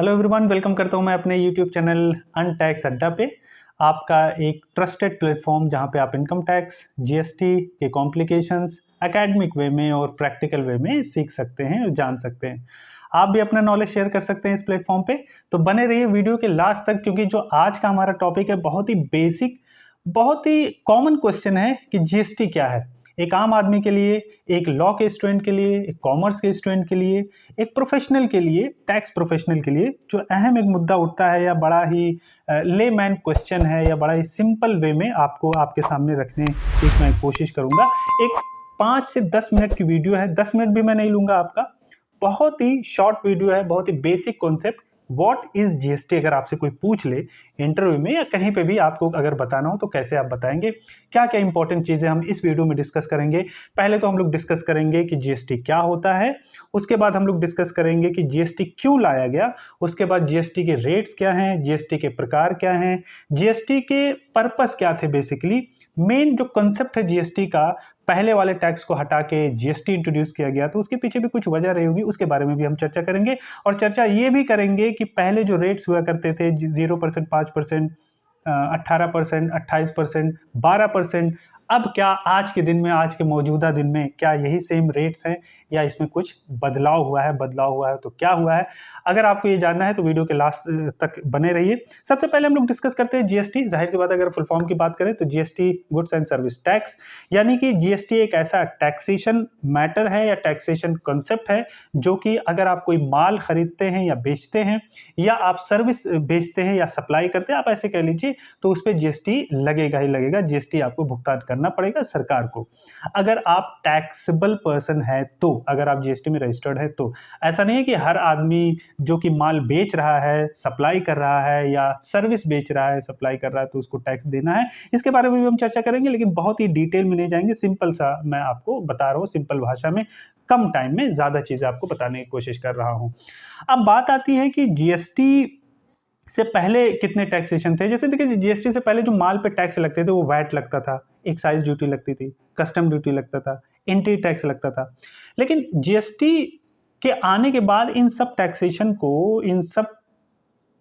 Hello everyone, welcome करता हूं मैं अपने यूट्यूब चैनल अनटैक्स अड्डा पे। आपका एक ट्रस्टेड प्लेटफॉर्म जहां पे आप इनकम टैक्स, जीएसटी के कॉम्प्लिकेशंस एकेडमिक वे में और प्रैक्टिकल वे में सीख सकते हैं और जान सकते हैं। आप भी अपना नॉलेज शेयर कर सकते हैं इस प्लेटफॉर्म पे। तो बने रहिए वीडियो के लास्ट तक, क्योंकि जो आज का हमारा टॉपिक है बहुत ही बेसिक, बहुत ही कॉमन क्वेश्चन है कि जीएसटी क्या है। एक आम आदमी के लिए, एक लॉ के स्टूडेंट के लिए, एक कॉमर्स के स्टूडेंट के लिए, एक प्रोफेशनल के लिए, टैक्स प्रोफेशनल के लिए जो अहम एक मुद्दा उठता है या बड़ा ही लेमैन क्वेश्चन है या बड़ा ही सिंपल वे में आपको आपके सामने रखने की मैं कोशिश करूंगा। एक 5 से 10 मिनट की वीडियो है, 10 मिनट भी मैं नहीं लूंगा आपका। बहुत ही शॉर्ट वीडियो है, बहुत ही basic concept. What is GST अगर आपसे कोई पूछ ले इंटरव्यू में या कहीं पे भी आपको अगर बताना हो तो कैसे आप बताएंगे, क्या क्या इंपॉर्टेंट चीजें हम इस वीडियो में डिस्कस करेंगे। पहले तो हम लोग डिस्कस करेंगे कि जीएसटी क्या होता है, उसके बाद हम लोग डिस्कस करेंगे कि जीएसटी क्यों लाया गया, उसके बाद जीएसटी के रेट्स क्या हैं, जीएसटी के प्रकार क्या हैं, जीएसटी के पर्पस क्या थे। बेसिकली मेन जो कंसेप्ट है जीएसटी का, पहले वाले टैक्स को हटा के जीएसटी इंट्रोड्यूस किया गया तो उसके पीछे भी कुछ वजह रही होगी, उसके बारे में भी हम चर्चा करेंगे। और चर्चा ये भी करेंगे कि पहले जो रेट्स हुआ करते थे 0%, 5%, 18%, 28%, 12%, अब क्या आज के दिन में, आज के मौजूदा दिन में क्या यही सेम रेट्स हैं या इसमें कुछ बदलाव हुआ है? बदलाव हुआ है तो क्या हुआ है? अगर आपको ये जानना है तो वीडियो के लास्ट तक बने रहिए। सबसे पहले हम लोग डिस्कस करते हैं जीएसटी। जाहिर सी बात, अगर फुल फॉर्म की बात करें तो GST goods and service tax, यानी कि जीएसटी एक ऐसा टैक्सेशन मैटर है या टैक्सेशन कॉन्सेप्ट है जो कि अगर आप कोई माल खरीदते हैं या बेचते हैं या आप सर्विस बेचते हैं या सप्लाई करते हैं, आप ऐसे कह लीजिए, तो उस पर जीएसटी लगेगा ही लगेगा। जीएसटी आपको भुगतान करना पड़ेगा सरकार को। अगर आप टैक्सेबल पर्सन है तो, अगर आप जीएसटी में रजिस्टर्ड है तो। ऐसा नहीं है कि हर आदमी जो कि माल बेच रहा है, सप्लाई कर रहा है या सर्विस बेच रहा है, सप्लाई कर रहा है, तो उसको टैक्स देना है। इसके बारे में भी हम चर्चा करेंगे, लेकिन बहुत ही डिटेल में नहीं जाएंगे। सिंपल सा मैं आपको बता रहा हूँ, सिंपल भाषा में, कम टाइम में ज्यादा चीजें आपको बताने की कोशिश कर रहा हूं। अब बात आती है कि जीएसटी से पहले कितने टैक्सेशन थे। जैसे देखिए, जीएसटी से पहले जो माल पे टैक्स लगते थे वो वैट लगता था, एक्साइज ड्यूटी लगती थी, कस्टम ड्यूटी लगता था, एंट्री टैक्स लगता था। लेकिन जीएसटी के आने के बाद इन सब टैक्सेशन को, इन सब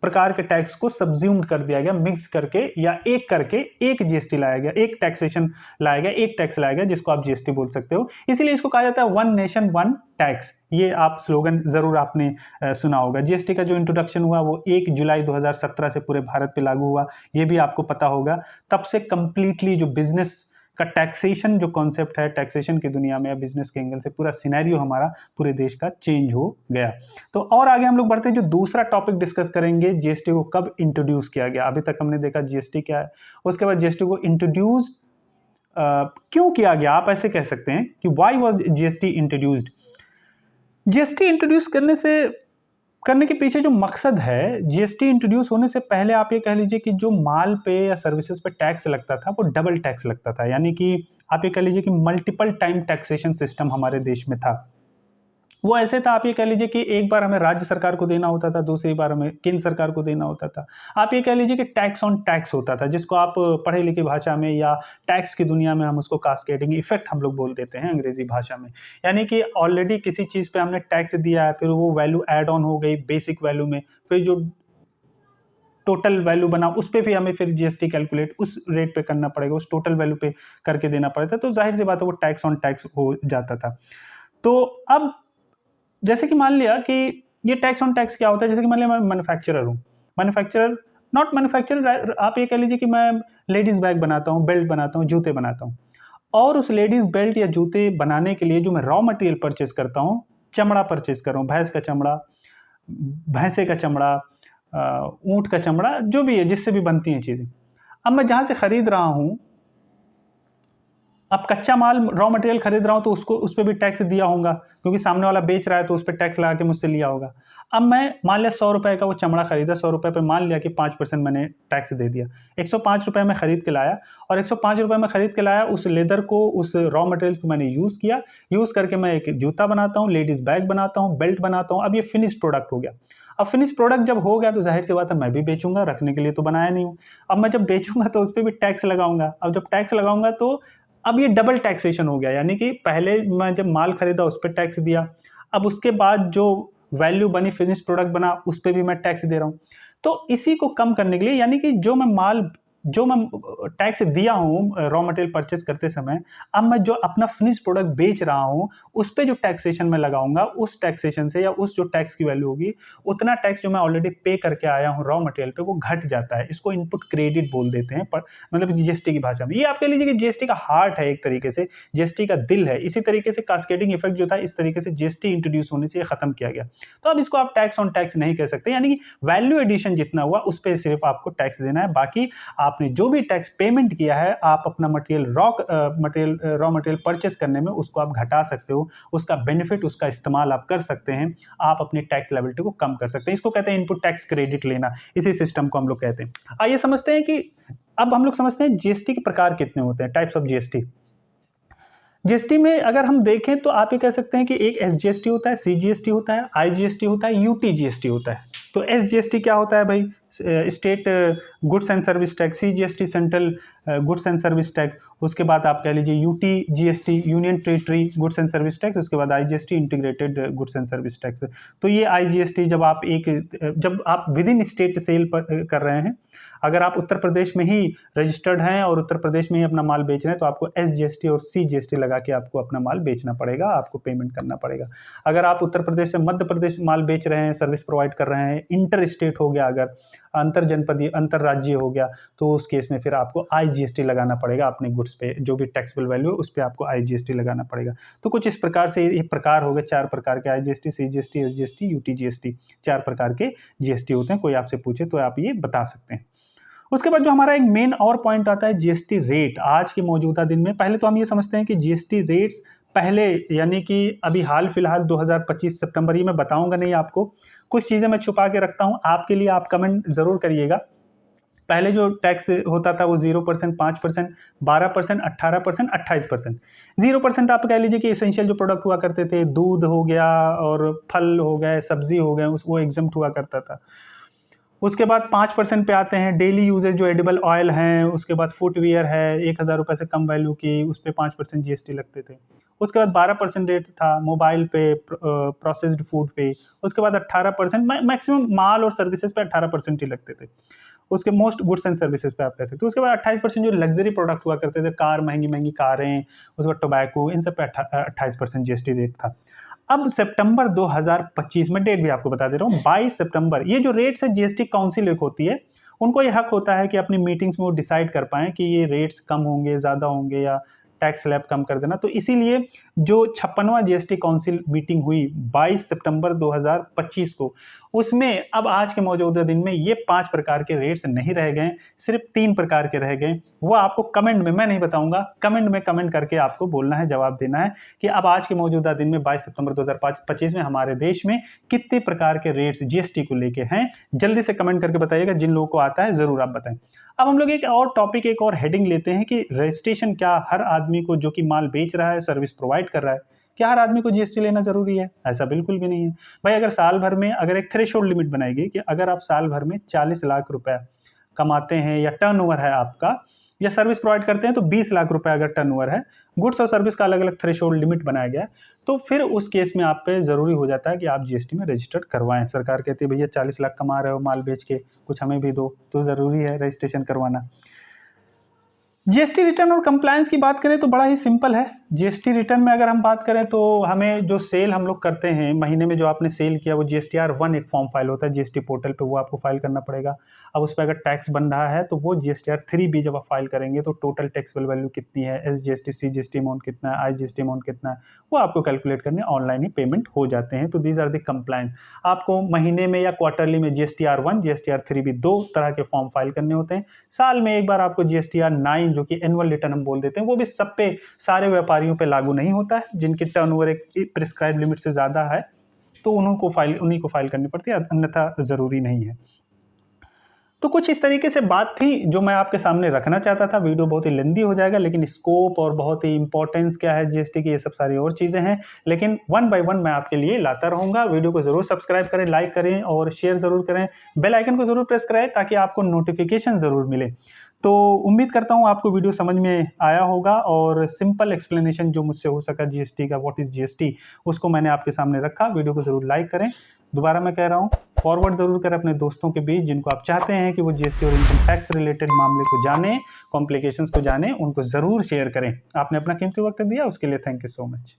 प्रकार के टैक्स को सब्ज्यूम्ड कर दिया गया, मिक्स करके या एक करके एक जीएसटी लाया गया, एक टैक्सेशन लाया गया, एक टैक्स लाया गया, जिसको आप जीएसटी बोल सकते हो। इसीलिए इसको कहा जाता है वन नेशन वन टैक्स। ये आप स्लोगन जरूर आपने सुना होगा। जीएसटी का जो इंट्रोडक्शन हुआ वो 1 जुलाई 2017 से पूरे भारत पे लागू हुआ, ये भी आपको पता होगा। तब से कंप्लीटली जो बिजनेस का टैक्सेशन जो कॉन्सेप्ट है, टैक्सेशन की दुनिया में या बिजनेस के एंगल से पूरा सिनेरियो हमारा पूरे देश का चेंज हो गया। तो और आगे हम लोग बढ़ते हैं, जो दूसरा टॉपिक डिस्कस करेंगे, जीएसटी को कब इंट्रोड्यूस किया गया। अभी तक हमने देखा जीएसटी क्या है, उसके बाद जीएसटी को इंट्रोड्यूस क्यों किया गया। आप ऐसे कह सकते हैं कि why was GST introduced. GST introduce करने के पीछे जो मकसद है, जीएसटी इंट्रोड्यूस होने से पहले आप ये कह लीजिए कि जो माल पे या सर्विसेज पे टैक्स लगता था वो डबल टैक्स लगता था। यानी कि आप ये कह लीजिए कि मल्टीपल टाइम टैक्सेशन सिस्टम हमारे देश में था। वो ऐसे था, आप ये कह लीजिए कि एक बार हमें राज्य सरकार को देना होता था, दूसरी बार हमें केंद्र सरकार को देना होता था। आप ये कह लीजिए कि टैक्स ऑन टैक्स होता था, जिसको आप पढ़े लिखे भाषा में या टैक्स की दुनिया में हम उसको कास्केडिंग इफेक्ट हम लोग बोल देते हैं अंग्रेजी भाषा में। यानी कि ऑलरेडी किसी चीज पे हमने टैक्स दिया है, फिर वो वैल्यू ऐड ऑन हो गई बेसिक वैल्यू में, फिर जो टोटल वैल्यू बना उस पर भी हमें फिर जीएसटी कैलकुलेट उस रेट पे करना पड़ेगा, उस टोटल वैल्यू पे करके देना पड़ता है। तो जाहिर सी बात है वो टैक्स ऑन टैक्स हो जाता था। तो अब जैसे कि मान लिया कि ये टैक्स ऑन टैक्स क्या होता है, जैसे कि मान लिया मैं मैन्युफैक्चरर हूँ, मैन्युफैक्चरर नॉट मैन्युफैक्चरर, आप ये कह लीजिए कि मैं लेडीज बैग बनाता हूँ, बेल्ट बनाता हूँ, जूते बनाता हूँ। और उस लेडीज बेल्ट या जूते बनाने के लिए जो मैं रॉ मटेरियल परचेज करता हूँ, चमड़ा परचेज कर रहा हूँ, भैंस का चमड़ा, भैंसे का चमड़ा, ऊँट का चमड़ा, जो भी है जिससे भी बनती हैं चीज़ें। अब मैं जहाँ से खरीद रहा हूँ, अब कच्चा माल रॉ मटेरियल खरीद रहा हूँ तो उसको, उस पर भी टैक्स दिया होगा, क्योंकि सामने वाला बेच रहा है तो उस पर टैक्स लगा के मुझसे लिया होगा। अब मैं मान लिया 100 रुपए का वो चमड़ा खरीदा, 100 रुपए पे मान लिया कि 5% मैंने टैक्स दे दिया। 105 रुपए में खरीद के लाया, और 105 रुपए में खरीद के लाया उस लेदर को, उस रॉ मटेरियल को मैंने यूज़ किया। यूज़ करके मैं एक जूता बनाता हूँ, लेडीज़ बैग बनाता हूँ, बेल्ट बनाता हूँ। अब ये फिनिश प्रोडक्ट हो गया। अब फिनिश प्रोडक्ट जब हो गया तो जाहिर सी बात है मैं भी बेचूंगा, रखने के लिए तो बनाया नहीं हूँ। अब मैं जब बेचूंगा तो उस पर भी टैक्स लगाऊंगा। अब जब टैक्स लगाऊंगा तो अब ये डबल टैक्सेशन हो गया। यानी कि पहले मैं जब माल खरीदा उस पर टैक्स दिया, अब उसके बाद जो वैल्यू बनी, फिनिश प्रोडक्ट बना, उस पर भी मैं टैक्स दे रहा हूँ। तो इसी को कम करने के लिए, यानी कि जो मैं टैक्स दिया हूँ रॉ मटेरियल परचेस करते समय, अब मैं जो अपना फिनिश प्रोडक्ट बेच रहा हूँ उस पे जो टैक्सेशन मैं लगाऊंगा, उस टैक्सेशन से या उस जो टैक्स की वैल्यू होगी, उतना टैक्स जो मैं ऑलरेडी पे करके आया हूँ रॉ मटेरियल पे, वो घट जाता है। इसको इनपुट क्रेडिट बोल देते हैं, पर मतलब जीएसटी की भाषा में। ये आप कह लीजिए कि जीएसटी का हार्ट है, एक तरीके से जीएसटी का दिल है। इसी तरीके से कास्केडिंग इफेक्ट जो था, इस तरीके से जीएसटी इंट्रोड्यूस होने से ये खत्म किया गया। तो अब इसको आप टैक्स ऑन टैक्स नहीं कह सकते, यानी कि वैल्यू एडिशन जितना हुआ उस पर सिर्फ आपको टैक्स देना है। बाकी आपने जो भी टैक्स पेमेंट किया है, आप अपना रॉ मटेरियल परचेस करने में उसको आप घटा सकते हो, उसका बेनिफिट, उसका इस्तेमाल आप कर सकते हैं, आप अपनी टैक्स लायबिलिटी को कम कर सकते हैं। इसको कहते हैं इनपुट टैक्स क्रेडिट लेना, इसी सिस्टम को हम लोग कहते हैं। आइए समझते हैं कि अब हम लोग समझते हैं जीएसटी के प्रकार कितने होते हैं, टाइप्स ऑफ जीएसटी। जीएसटी में अगर हम देखें तो आप ये कह सकते हैं कि एक एसजीएसटी होता है, सीजीएसटी होता है, आईजीएसटी होता है, यूटीजीएसटी होता है। तो एसजीएसटी क्या होता है भाई? State goods and service tax. CGST central goods and service tax. उसके बाद आप कह लीजिए UTGST, union territory goods and service tax. उसके बाद IGST, integrated goods and service tax. तो ये आईजीएसटी जब आप विद इन स्टेट सेल कर रहे हैं, अगर आप उत्तर प्रदेश में ही रजिस्टर्ड हैं और उत्तर प्रदेश में ही अपना माल बेच रहे हैं, तो आपको एसजीएसटी और सीजीएसटी लगा के आपको अपना माल बेचना पड़ेगा, आपको पेमेंट करना पड़ेगा। अगर आप उत्तर प्रदेश से मध्य प्रदेश माल बेच रहे हैं, सर्विस प्रोवाइड कर रहे हैं, इंटर स्टेट हो गया, अगर अंतर जनपदीय, अंतर राज्य हो गया, तो उस केस में फिर आपको आईजीएसटी लगाना पड़ेगा अपने गुड्स पे। जो भी टैक्सेबल वैल्यू है उस पर आपको आईजीएसटी लगाना पड़ेगा। तो कुछ इस प्रकार से ये प्रकार हो गए, 4 प्रकार के आईजीएसटी, सीजीएसटी, एसजीएसटी, यूटीजीएसटी, 4 प्रकार के जीएसटी होते हैं। कोई आपसे पूछे तो आप ये बता सकते हैं। उसके बाद जो हमारा एक मेन और पॉइंट आता है जीएसटी रेट। आज के मौजूदा दिन में पहले तो हम ये समझते हैं कि जीएसटी रेट्स पहले, यानी कि अभी हाल फिलहाल 2025 सितंबर, ये मैं बताऊंगा नहीं आपको, कुछ चीज़ें मैं छुपा के रखता हूं आपके लिए, आप कमेंट ज़रूर करिएगा। पहले जो टैक्स होता था वो 0%, 5%, 12%, 18%, 28%। 0% आप कह लीजिए कि एसेंशियल जो प्रोडक्ट हुआ करते थे, दूध हो गया और फल हो गए, सब्जी हो गए, वो एग्जम्प्ट हुआ करता था। उसके बाद 5% पे आते हैं डेली यूजेज, जो एडिबल ऑयल हैं। उसके बाद फुटवियर है, 1000 रुपये से कम वैल्यू की, उस पर 5% जीएसटी लगते थे। उसके बाद 12% रेट था मोबाइल पे, प्रोसेस्ड फूड पे। उसके बाद 18%, मैक्सिमम माल और सर्विसेज पे 18% ही लगते थे। उसके मोस्ट गुड्स एंड सर्विसेज पे आप कह सकते हो। उसके बाद 28% जो लग्जरी प्रोडक्ट हुआ करते थे, कार, महंगी महंगी कारें, उसके बाद टोबैको, इन सब पे 28% जीएसटी रेट था। अब सितंबर 2025 में, डेट भी आपको बता दे रहा हूँ, 22 सितंबर, ये जो रेट्स है जीएसटी काउंसिल एक होती है, उनको ये हक होता है कि अपनी मीटिंग्स में वो डिसाइड कर पाएं कि ये रेट्स कम होंगे, ज़्यादा होंगे, या टैक्स स्लैब कम कर देना। तो इसीलिए जो 56वां जीएसटी काउंसिल मीटिंग हुई 22 सितंबर 2025 को, उसमें अब आज के मौजूदा दिन में ये 5 प्रकार के रेट्स नहीं रह गए, सिर्फ 3 प्रकार के रह गए। वो आपको कमेंट में, मैं नहीं बताऊंगा, कमेंट में कमेंट करके आपको बोलना है, जवाब देना है कि अब आज के मौजूदा दिन में 22 सितंबर 2025 में हमारे देश में कितने प्रकार के रेट्स जीएसटी को लेके हैं। जल्दी से कमेंट करके बताइएगा, जिन लोगों को आता है ज़रूर आप बताएं। अब हम लोग एक और टॉपिक, एक और हेडिंग लेते हैं कि रजिस्ट्रेशन क्या हर आदमी को, जो कि माल बेच रहा है, सर्विस प्रोवाइड कर रहा है, क्या हर आदमी को जीएसटी लेना जरूरी है? ऐसा बिल्कुल भी नहीं है भाई। अगर साल भर में, अगर एक थ्रेशोल्ड लिमिट बनाई गई कि अगर आप साल भर में 40 लाख रुपए कमाते हैं, या टर्नओवर है आपका, या सर्विस प्रोवाइड करते हैं तो 20 लाख रुपए अगर टर्नओवर है, गुड्स और सर्विस का अलग अलग थ्रेशोल्ड लिमिट बनाया गया है, तो फिर उस केस में आप पे ज़रूरी हो जाता है कि आप जीएसटी में रजिस्टर्ड करवाएं। सरकार कहती है भैया 40 लाख कमा रहे हो माल बेच के, कुछ हमें भी दो, तो ज़रूरी है रजिस्ट्रेशन करवाना। जीएसटी रिटर्न और कंप्लायंस की बात करें तो बड़ा ही सिंपल है। जीएसटी रिटर्न में अगर हम बात करें तो हमें जो सेल हम लोग करते हैं, महीने में जो आपने सेल किया, वो GSTR-1 एक फॉर्म फाइल होता है जीएसटी पोर्टल पे, वो आपको फाइल करना पड़ेगा। अब उस पर अगर टैक्स बन रहा है तो वो GSTR-3 भी जब आप फाइल करेंगे तो टोटल टैक्सेबल वैल्यू कितनी है, SGST, CGST अमाउंट कितना है, IGST अमाउंट कितना है, वो आपको कैलकुलेट करने ऑनलाइन ही पेमेंट हो जाते हैं। तो दीज आर द कंप्लायंस। आपको महीने में या क्वार्टरली में GSTR-1, GSTR-3 भी 2 तरह के फॉर्म फाइल करने होते हैं। साल में एक बार आपको GSTR-9, जो कि एनुअल रिटर्न हम बोल देते हैं, वो भी सब पे, सारे व्यापारियों पे लागू नहीं होता है। जिनकी टर्नओवर एक प्रिस्क्राइब लिमिट से ज़्यादा है तो उन्हीं को फाइल करनी पड़ती है, अन्यथा ज़रूरी नहीं है। तो कुछ इस तरीके से बात थी जो मैं आपके सामने रखना चाहता था। वीडियो बहुत ही लेंदी हो जाएगा, लेकिन स्कोप और बहुत ही इंपॉर्टेंस क्या है जीएसटी की, ये सब सारी और चीज़ें हैं, लेकिन 1 बाय 1 मैं आपके लिए लाता रहूँगा। वीडियो को ज़रूर सब्सक्राइब करें, लाइक करें और शेयर ज़रूर करें, बेल आइकन को ज़रूर प्रेस करें ताकि आपको नोटिफिकेशन ज़रूर मिले। तो उम्मीद करता हूँ आपको वीडियो समझ में आया होगा और सिंपल एक्सप्लेनेशन जो मुझसे हो सका जीएसटी का, व्हाट इज़ जीएसटी, उसको मैंने आपके सामने रखा। वीडियो को ज़रूर लाइक करें। दोबारा मैं कह रहा हूँ, फॉरवर्ड ज़रूर करें अपने दोस्तों के बीच जिनको आप चाहते हैं कि वो जीएसटी और इनकम टैक्स रिलेटेड मामले को जानें, कॉम्प्लिकेशंस को जानें, उनको ज़रूर शेयर करें। आपने अपना कीमती वक्त दिया, उसके लिए थैंक यू सो मच।